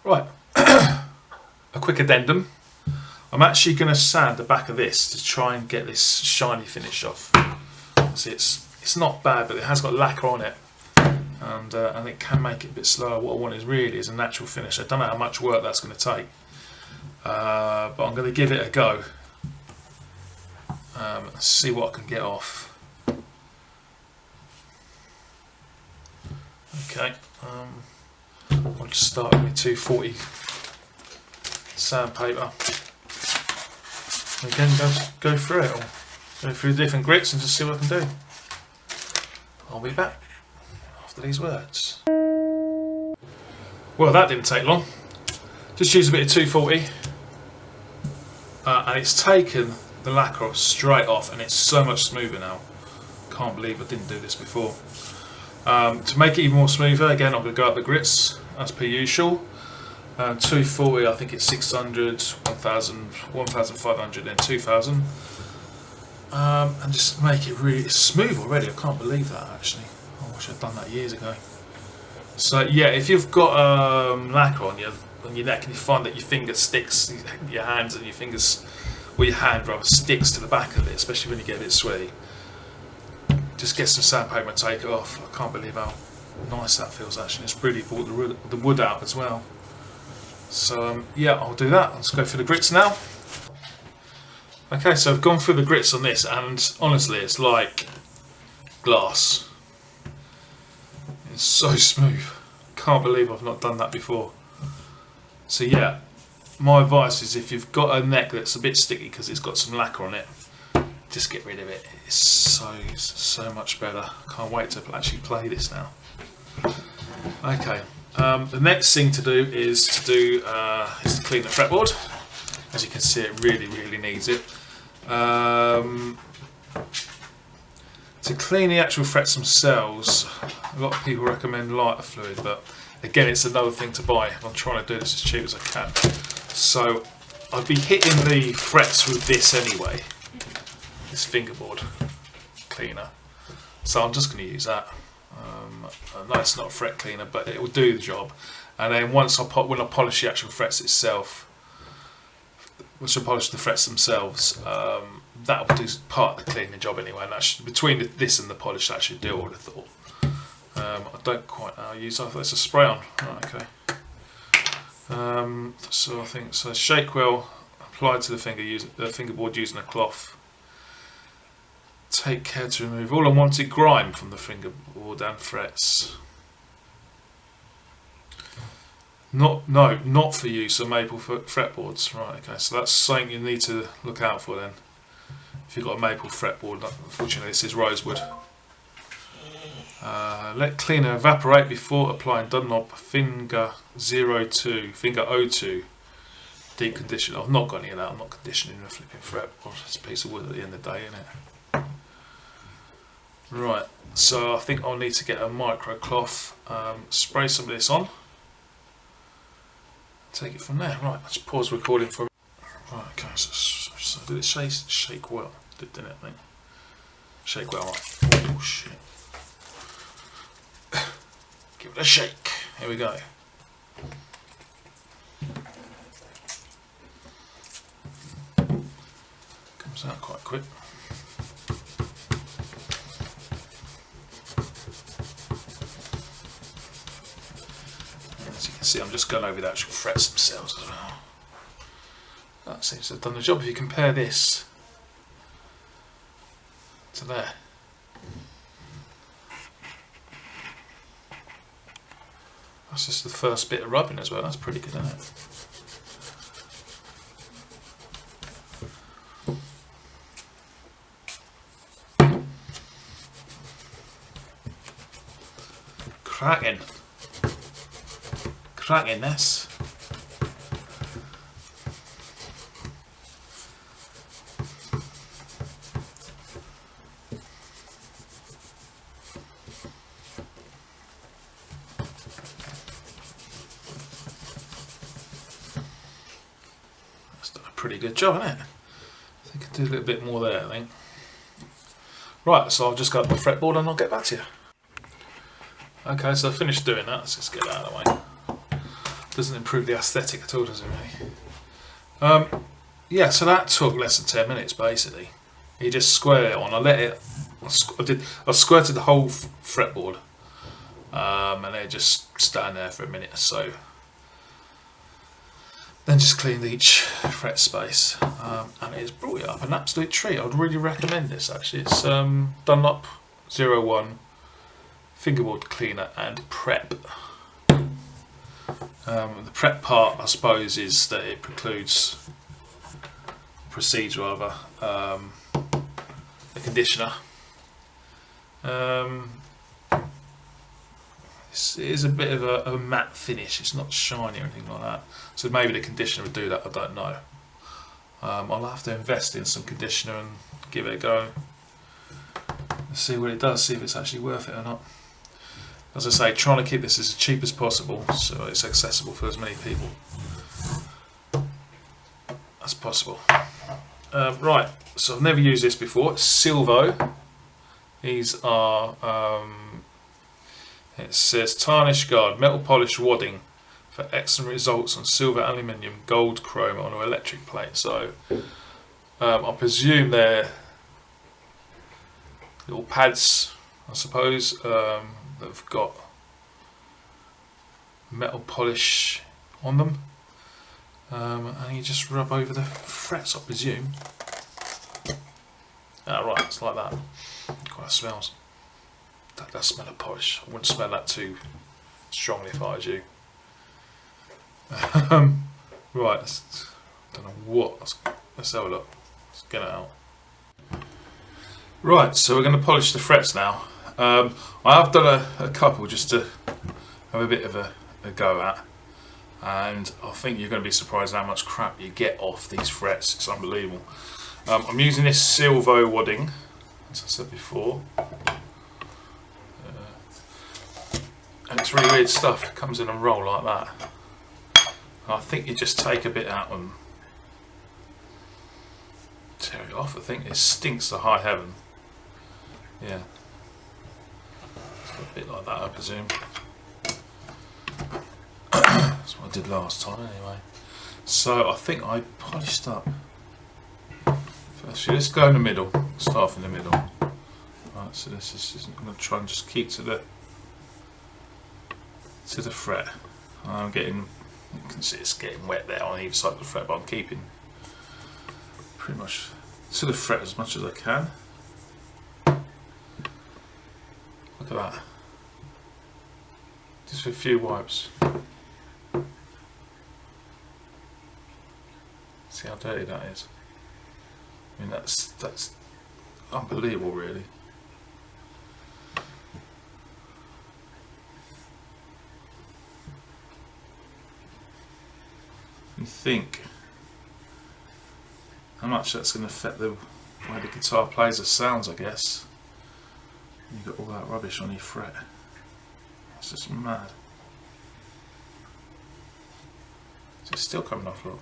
Right, a quick addendum. I'm actually going to sand the back of this to try and get this shiny finish off. See, it's not bad, but it has got lacquer on it, and it can make it a bit slower. What I want is a natural finish. I don't know how much work that's going to take, but I'm going to give it a go. See what I can get off. Okay, I'll just start with my 240 sandpaper. Again, go through it all. Go through the different grits and just see what I can do. I'll be back after these words. Well, that didn't take long. Just use a bit of 240 and it's taken the lacquer straight off and it's so much smoother now. Can't believe I didn't do this before. To make it even more smoother, again I'm going to go up the grits as per usual. 240, I think it's 600, 1000, 1500 and 2000. And just make it really smooth already. I can't believe that actually. I wish I'd done that years ago. So yeah, if you've got lacquer on your neck and you find that your finger sticks, your hands and your fingers, or your hand rather, sticks to the back of it, especially when you get a bit sweaty, just get some sandpaper and take it off. I can't believe how nice that feels actually. It's really brought the wood out as well. So yeah, I'll do that. Let's go through the grits now. Okay, so I've gone through the grits on this and honestly it's like glass. It's so smooth. Can't believe I've not done that before. So yeah, my advice is if you've got a neck that's a bit sticky because it's got some lacquer on it, just get rid of it. It's so much better. Can't wait to actually play this now. Okay, the next thing to do is to clean the fretboard. As you can see, it really needs it. To clean the actual frets themselves, a lot of people recommend lighter fluid, but again it's another thing to buy. I'm trying to do this as cheap as I can. So I'd be hitting the frets with this anyway, this fingerboard cleaner. So I'm just going to use that. No, it's not a fret cleaner, but it will do the job. And then when I polish the actual frets itself, which I polish the frets themselves, that will do part of the cleaning job anyway. And that between this and the polish, that should do it, I would have thought. I don't quite know how to use it. It's a spray on. Right, okay. So I think so. Shake well, apply to the fingerboard using a cloth. Take care to remove all unwanted grime from the fingerboard and frets. Not for use of maple fretboards. Right, okay, so that's something you need to look out for then. If you've got a maple fretboard, unfortunately this is rosewood. Let cleaner evaporate before applying Dunlop finger 02 deep conditioner. I've not got any of that. I'm not conditioning a flipping fretboard. It's a piece of wood at the end of the day, isn't it? Right, so I think I'll need to get a micro cloth, spray some of this on. Take it from there. Right, let's pause recording for a minute. Right, okay, so did it shake well? Didn't it, I think? Shake well, right. Oh shit. Give it a shake. Here we go. Comes out quite quick. As you can see, I'm just going over the actual frets themselves as well. That seems to have done the job. If you compare this to there. That's just the first bit of rubbing as well. That's pretty good, isn't it? Cracking this. That's done a pretty good job, hasn't it? I think I do a little bit more there, I think. Right, so I've just got my fretboard and I'll get back to you. Okay, so I finished doing that. Let's just get that out of the way. Doesn't improve the aesthetic at all, does it really? Yeah, so that took less than 10 minutes basically. You just square it on. I squirted the whole fretboard, and they just stand there for a minute or so. Then just cleaned each fret space, and it's brought it up an absolute treat. I'd really recommend this actually. It's Dunlop 01 fingerboard cleaner and prep. The prep part, I suppose, is that it precedes rather the conditioner. It is a bit of a matte finish. It's not shiny or anything like that. So maybe the conditioner would do that. I don't know. I'll have to invest in some conditioner and give it a go. Let's see what it does. See if it's actually worth it or not. As I say, trying to keep this as cheap as possible so it's accessible for as many people as possible. Right, so I've never used this before. It's Silvo. These are, it says Tarnish Guard, metal polish wadding for excellent results on silver, aluminium, gold, chrome on an electric plate. So I presume they're little pads, I suppose, that have got metal polish on them, and you just rub over the frets, I presume. Ah, right, it's like that. Quite smells. That does smell of polish. I wouldn't smell that too strongly if I was you. Right, don't know what. Let's have a look. Let's get it out. Right, so we're going to polish the frets now. I have done a couple just to have a bit of a go at, and I think you're going to be surprised how much crap you get off these frets. It's unbelievable. I'm using this Silvo wadding, as I said before, and it's really weird stuff. It comes in a roll like that. And I think you just take a bit out and tear it off. I think it stinks to high heaven. Yeah. A bit like that, I presume. That's what I did last time anyway. So I think I polished up. First, let's go in the middle. Start in the middle. Right, so this is I'm going to try and just keep to the fret. I'm getting, you can see it's getting wet there on either side of the fret, but I'm keeping pretty much to the fret as much as I can. Look at that. Just a few wipes. See how dirty that is. I mean, that's unbelievable, really. You think how much that's going to affect the way the guitar plays or sounds, I guess. You've got all that rubbish on your fret. It's just mad. It's still coming off, look.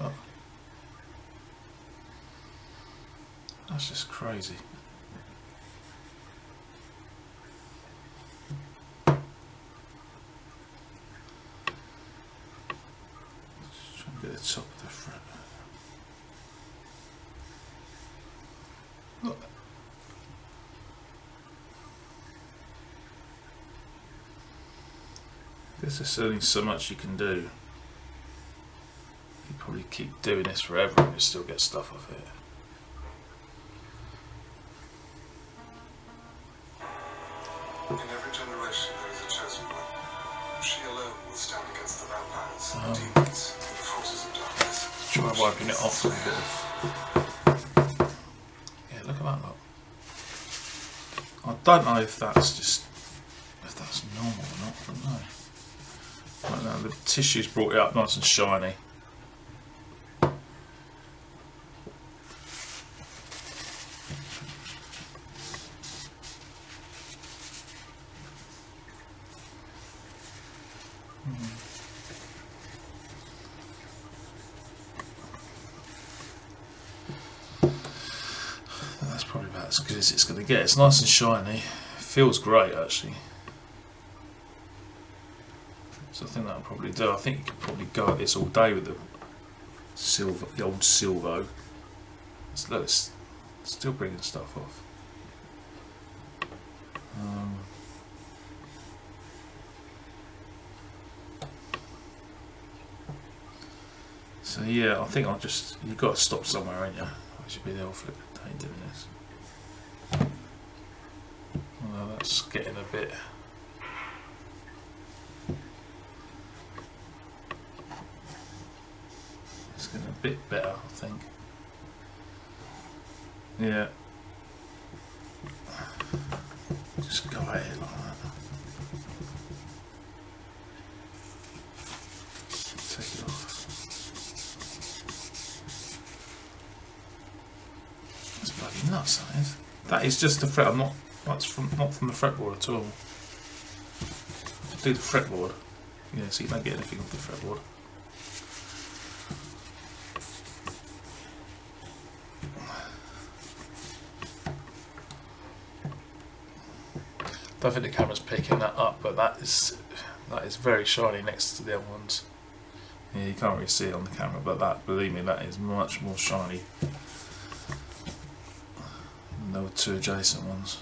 Oh. That's just crazy. Just try and get the top of the fret. Look. There's only so much you can do. You probably keep doing this forever and you still get stuff off it. In every generation there is a chosen one. She alone will stand against the vampires, the demons, and the forces of darkness. Try wiping it off a bit. Yeah, look at that look. I don't know if that's normal or not, I don't know. Right now the tissue's brought it up nice and shiny. That's probably about about as good as it's going to get. It's nice and shiny. It feels great actually. So I think that'll probably do. I think you could probably go at this all day with the silver, the old Silvo. It's still bringing stuff off. So yeah, I think you've got to stop somewhere, ain't you? I should be the old flip day doing this. Well, that's getting a bit. It's getting a bit better, I think. Yeah. Just go at it like that. Take it off. That's bloody nuts, that is. That is just the fret. Not from the fretboard at all. Do the fretboard. Yeah, so you don't get anything off the fretboard. I don't think the camera's picking that up, but that is very shiny next to the other ones. Yeah, you can't really see it on the camera, but that, believe me, that is much more shiny than the two adjacent ones.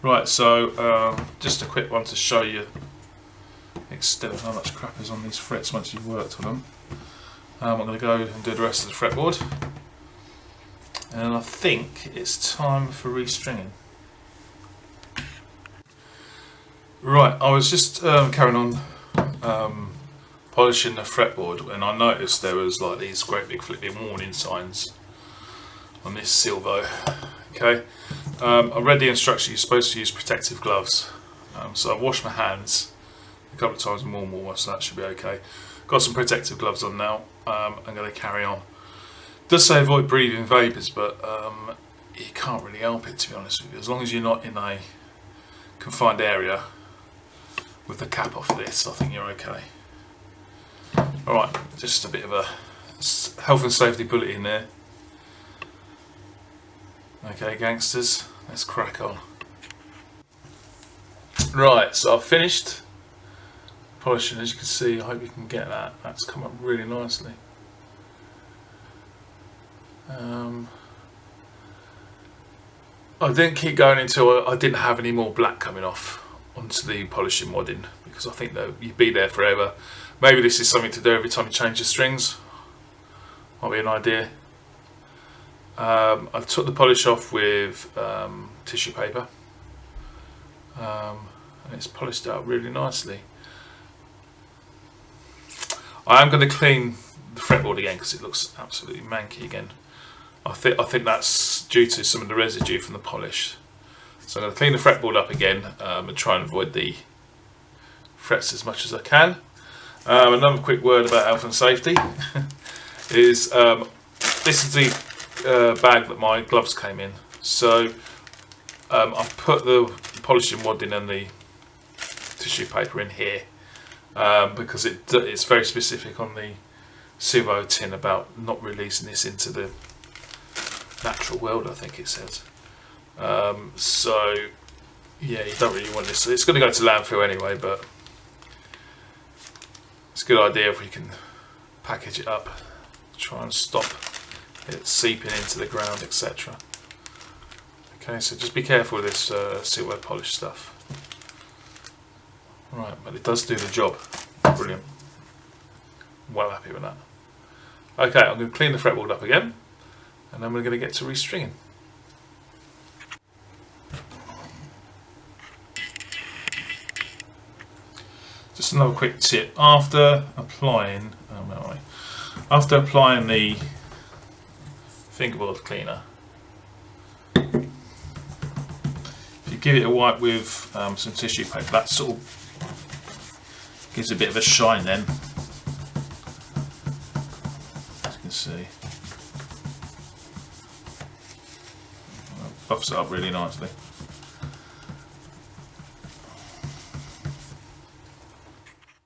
Right, so just a quick one to show you the extent of how much crap is on these frets once you've worked on them. I'm going to go and do the rest of the fretboard, and I think it's time for restringing. Right, I was just carrying on polishing the fretboard, and I noticed there was like these great big flipping warning signs on this Silvo. Okay, I read the instructions. You're supposed to use protective gloves, so I washed my hands a couple of times more and more, so that should be okay. Got some protective gloves on now. I'm going to carry on. It does say avoid breathing vapours, but you can't really help it, to be honest with you. As long as you're not in a confined area with the cap off this, I think you're okay. Alright, just a bit of a health and safety bulletin there. Okay, gangsters, let's crack on. Right, so I've finished polishing, as you can see. I hope you can get that. That's come up really nicely. I didn't keep going until I didn't have any more black coming off onto the polishing wadding, because I think that you'd be there forever. Maybe this is something to do every time you change the strings. Might be an idea. I took the polish off with tissue paper, and it's polished out really nicely. I am going to clean the fretboard again because it looks absolutely manky again. I think that's due to some of the residue from the polish. So I'm going to clean the fretboard up again and try and avoid the frets as much as I can. Another quick word about health and safety is this is the bag that my gloves came in. So I've put the polishing wadding and the tissue paper in here because it's very specific on the Silvo tin about not releasing this into the natural world, I think it says. So yeah, you don't really want this. It's going to go to landfill anyway, but it's a good idea if we can package it up, try and stop it seeping into the ground, etc. Okay, so just be careful with this Silvo polish stuff. Right, but it does do the job. Brilliant. Well happy with that. Okay, I'm going to clean the fretboard up again, and then we're going to get to restringing. Just another quick tip: after applying the fingerboard cleaner, if you give it a wipe with some tissue paper, that sort of gives a bit of a shine then, as you can see. Buffs it up really nicely.